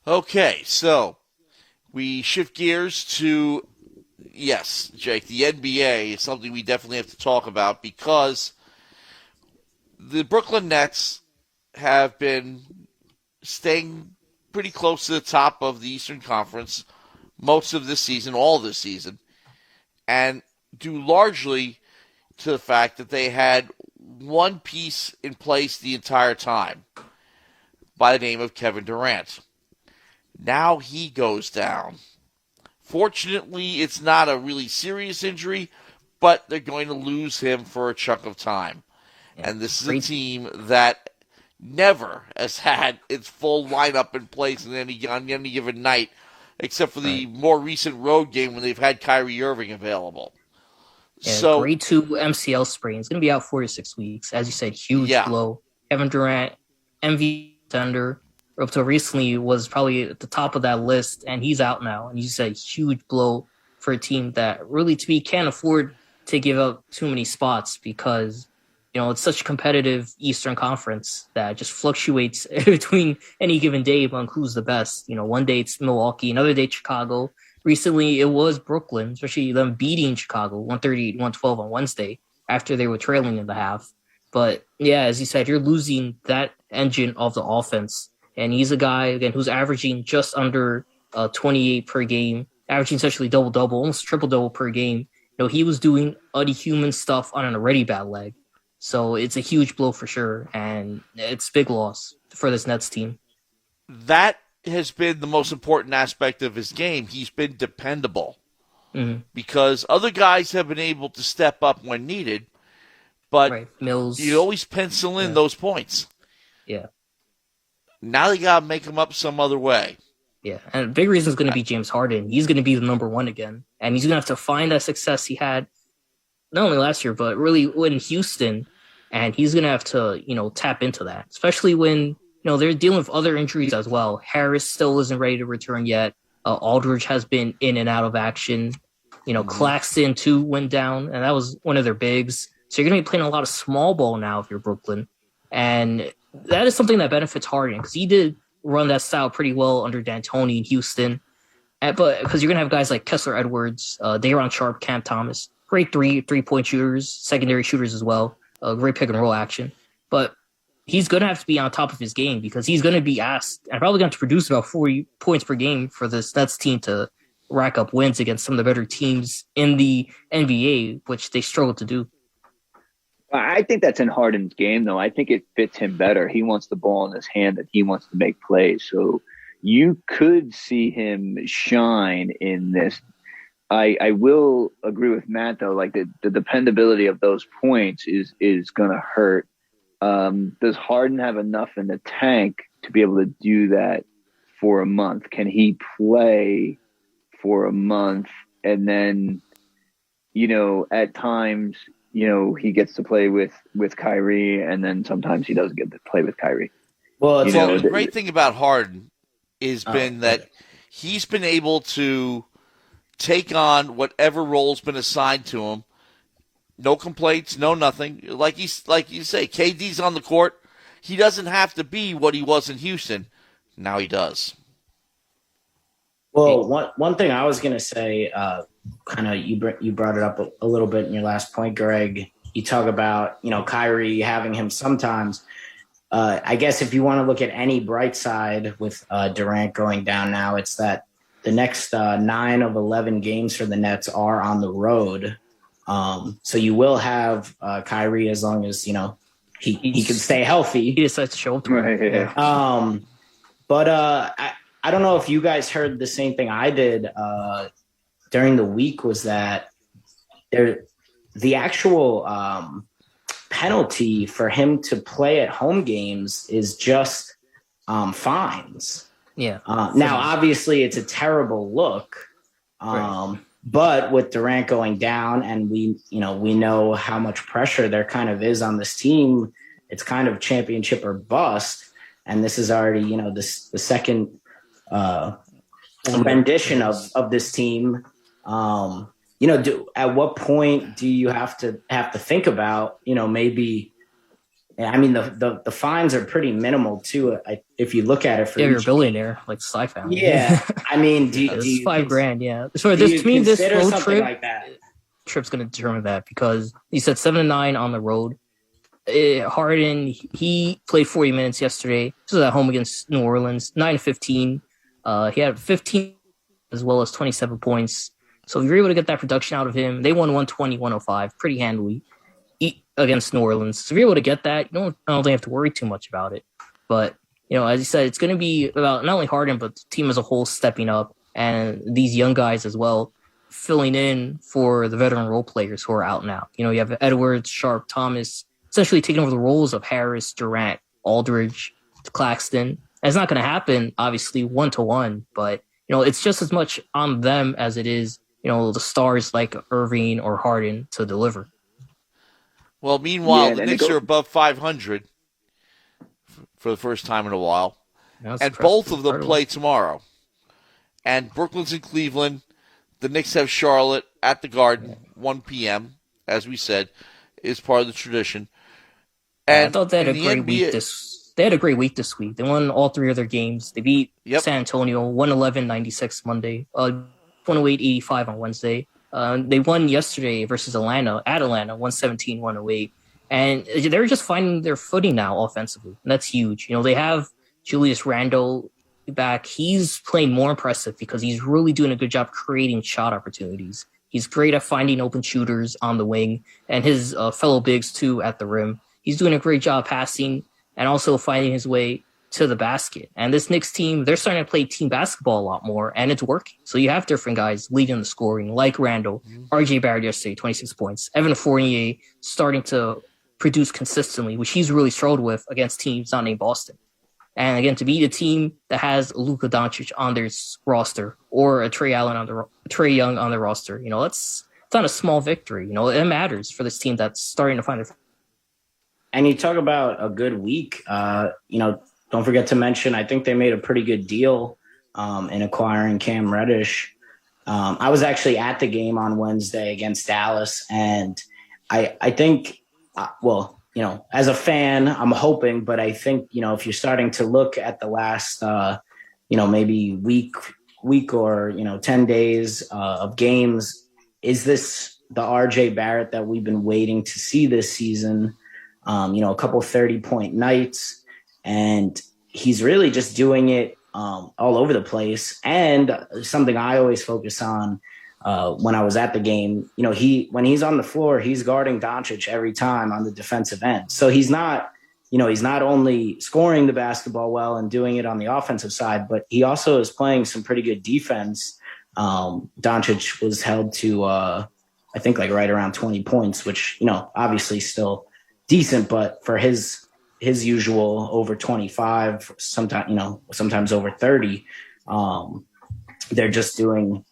Okay, so we shift gears to, yes, Jake, the NBA is something we definitely have to talk about because the Brooklyn Nets have been staying pretty close to the top of the Eastern Conference most of this season, all this season, and due largely to the fact that they had one piece in place the entire time by the name of Kevin Durant. Now he goes down. Fortunately, it's not a really serious injury, but they're going to lose him for a chunk of time. Yeah, and this is a team that never has had its full lineup in place on any given night, except for the more recent road game when they've had Kyrie Irving available. Yeah, So, grade 2 MCL sprain. It's going to be out 4 to 6 weeks. As you said, huge blow. Kevin Durant, MVP contender, up to recently was probably at the top of that list, and he's out now. And you said huge blow for a team that really, to me, can't afford to give up too many spots because, it's such a competitive Eastern Conference that just fluctuates between any given day among who's the best. One day it's Milwaukee, another day it's Chicago. Recently, it was Brooklyn, especially them beating Chicago 130-112 on Wednesday after they were trailing in the half. But, yeah, as you said, you're losing that engine of the offense. And he's a guy, again, who's averaging just under 28 per game, averaging essentially double-double, almost triple-double per game. He was doing unhuman stuff on an already bad leg. So it's a huge blow for sure, and it's a big loss for this Nets team. That has been the most important aspect of his game. He's been dependable because other guys have been able to step up when needed, but Mills, you always pencil in those points. Yeah. Now they got to make them up some other way. Yeah, and a big reason is going to be James Harden. He's going to be the number one again, and he's going to have to find that success he had not only last year, but really in Houston, and he's going to have to, tap into that, especially when, they're dealing with other injuries as well. Harris still isn't ready to return yet. Aldridge has been in and out of action. Claxton, too, went down, and that was one of their bigs. So you're going to be playing a lot of small ball now if you're Brooklyn, and that is something that benefits Harden because he did run that style pretty well under D'Antoni in Houston. But because you're going to have guys like Kessler Edwards, Day'Ron Sharpe, Cam Thomas, great three-point shooters, secondary shooters as well, great pick-and-roll action. But he's going to have to be on top of his game because he's going to be asked and probably going to produce about 40 points per game for this Nets team to rack up wins against some of the better teams in the NBA, which they struggle to do. I think that's in Harden's game, though. I think it fits him better. He wants the ball in his hand and he wants to make plays. So you could see him shine in this. I will agree with Matt, though, like the dependability of those points is going to hurt. Does Harden have enough in the tank to be able to do that for a month? Can he play for a month and then, at times, he gets to play with Kyrie and then sometimes he doesn't get to play with Kyrie. Well, the great thing about Harden has been that he's been able to take on whatever role's been assigned to him. No complaints, no nothing. Like you say, KD's on the court. He doesn't have to be what he was in Houston. Now he does. Well, one thing I was going to say, kind of you brought it up a little bit in your last point, Greg. You talk about, Kyrie having him sometimes. I guess if you want to look at any bright side with Durant going down now, it's that the next 9 of 11 games for the Nets are on the road. So you will have Kyrie as long as, he can stay healthy. He decides to show up. Right, yeah. But I don't know if you guys heard the same thing I did during the week, was that the actual penalty for him to play at home games is just fines. Yeah. Now, obviously, it's a terrible look. Right. But with Durant going down, and we know how much pressure there kind of is on this team, it's kind of championship or bust. And this is already, the second rendition of this team. At what point do you have to think about, maybe I mean, the fines are pretty minimal too. If you look at it for you're a billionaire, like the Sly family. Yeah, I mean, do It's you $5,000? Yeah. So do this you to me, this consider road something trip like that? trip's going to determine that because he said 7-9 on the road. Harden, he played 40 minutes yesterday. This was at home against New Orleans, 9-15. He had 15 as well as 27 points. So if you're able to get that production out of him, they won 120-105 pretty handily against New Orleans. So if you're able to get that, I don't think you have to worry too much about it. But, as you said, it's going to be about not only Harden, but the team as a whole stepping up and these young guys as well filling in for the veteran role players who are out now. You have Edwards, Sharp, Thomas, essentially taking over the roles of Harris, Durant, Aldridge, Claxton. And it's not going to happen, obviously, 1-to-1, but, it's just as much on them as it is, the stars like Irving or Harden to deliver. Well, meanwhile, the Knicks are above 500 for the first time in a while. And both of them play tomorrow. And Brooklyn's in Cleveland. The Knicks have Charlotte at the Garden, 1 p.m., as we said, is part of the tradition. And I thought they had a great week They had a great week this week. They won all 3 of their games. They beat San Antonio 111-96 Monday, 108-85 on Wednesday. They won yesterday versus Atlanta at Atlanta, 117-108. And they're just finding their footing now offensively. And that's huge. They have Julius Randle back. He's playing more impressive because he's really doing a good job creating shot opportunities. He's great at finding open shooters on the wing and his fellow bigs too at the rim. He's doing a great job passing and also finding his way to the basket. And this Knicks team, they're starting to play team basketball a lot more, and it's working. So you have different guys leading the scoring, like Randall, RJ Barrett yesterday, 26 points. Evan Fournier starting to produce consistently, which he's really struggled with against teams not named Boston. And again, to beat a team that has Luka Doncic on their roster or a Trae Young on their roster, it's not a small victory. It matters for this team that's starting to find their. And you talk about a good week. Don't forget to mention, I think they made a pretty good deal in acquiring Cam Reddish. I was actually at the game on Wednesday against Dallas, and I think, as a fan, I'm hoping, but I think, if you're starting to look at the last, maybe week or, 10 days of games, is this the RJ Barrett that we've been waiting to see this season? A couple 30-point nights, and he's really just doing it all over the place. And something I always focus on when I was at the game, when he's on the floor, he's guarding Doncic every time on the defensive end. So he's not only scoring the basketball well and doing it on the offensive side, but he also is playing some pretty good defense. Doncic was held to, I think, like right around 20 points, which, obviously still decent, but for his usual over 25, sometimes over 30, they're doing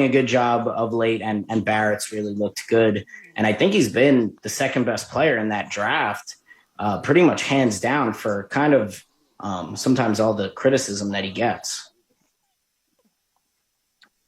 a good job of late, and Barrett's really looked good. And I think he's been the second best player in that draft, pretty much hands down, for kind of sometimes all the criticism that he gets.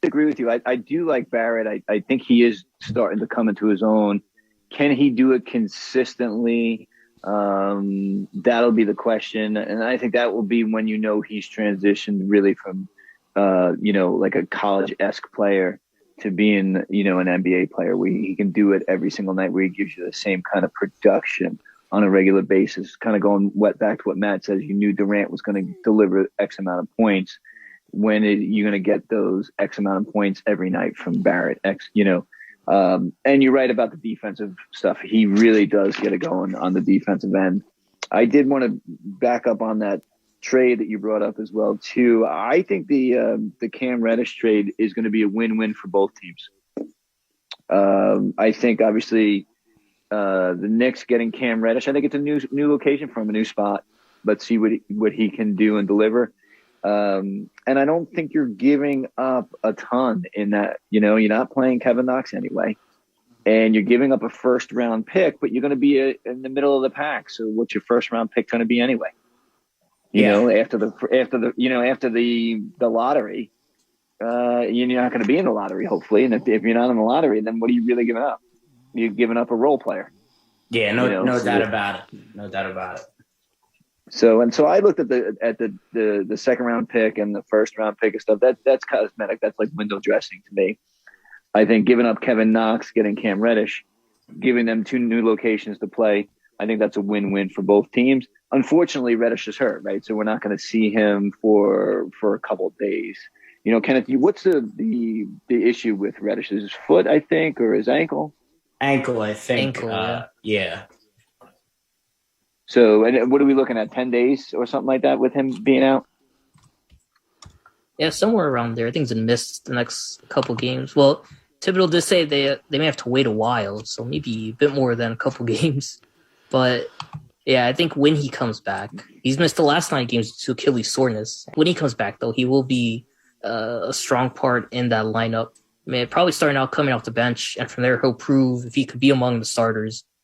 I agree with you. I do like Barrett. I think he is starting to come into his own. Can he do it consistently? That'll be the question. And I think that will be when he's transitioned really from, like a college-esque player to being, an NBA player where he can do it every single night, where he gives you the same kind of production on a regular basis. Kind of going back to what Matt says, you knew Durant was going to deliver X amount of points. When you're going to get those X amount of points every night from Barrett, and you're right about the defensive stuff. He really does get it going on the defensive end. I did want to back up on that trade that you brought up as well, too. I think the Cam Reddish trade is going to be a win-win for both teams. I think, obviously, the Knicks getting Cam Reddish, I think it's a new location for him, a new spot. Let's see what he can do and deliver. And I don't think you're giving up a ton in that, you're not playing Kevin Knox anyway, and you're giving up a first round pick, but you're going to be in the middle of the pack. So what's your first round pick going to be anyway? After the lottery, you're not going to be in the lottery, hopefully. And if you're not in the lottery, then what are you really giving up? You're giving up a role player. Yeah, no doubt about it. No doubt about it. So I looked at the second round pick and the first round pick and stuff. That's cosmetic. That's like window dressing to me. I think giving up Kevin Knox, getting Cam Reddish, giving them 2 new locations to play, I think that's a win-win for both teams. Unfortunately, Reddish is hurt, right? So we're not going to see him for a couple of days. You know, Kenneth, what's the issue with Reddish? Is his foot, I think, or his ankle? Ankle, I think. Yeah. So, and what are we looking at? 10 days or something like that with him being out? Yeah, somewhere around there. I think he's going to miss the next couple games. Well, Thibodeau did say they may have to wait a while, so maybe a bit more than a couple games. But yeah, I think when he comes back, he's missed the last 9 games due to Achilles soreness. When he comes back, though, he will be a strong part in that lineup. I mean, probably starting out coming off the bench, and from there he'll prove if he could be among the starters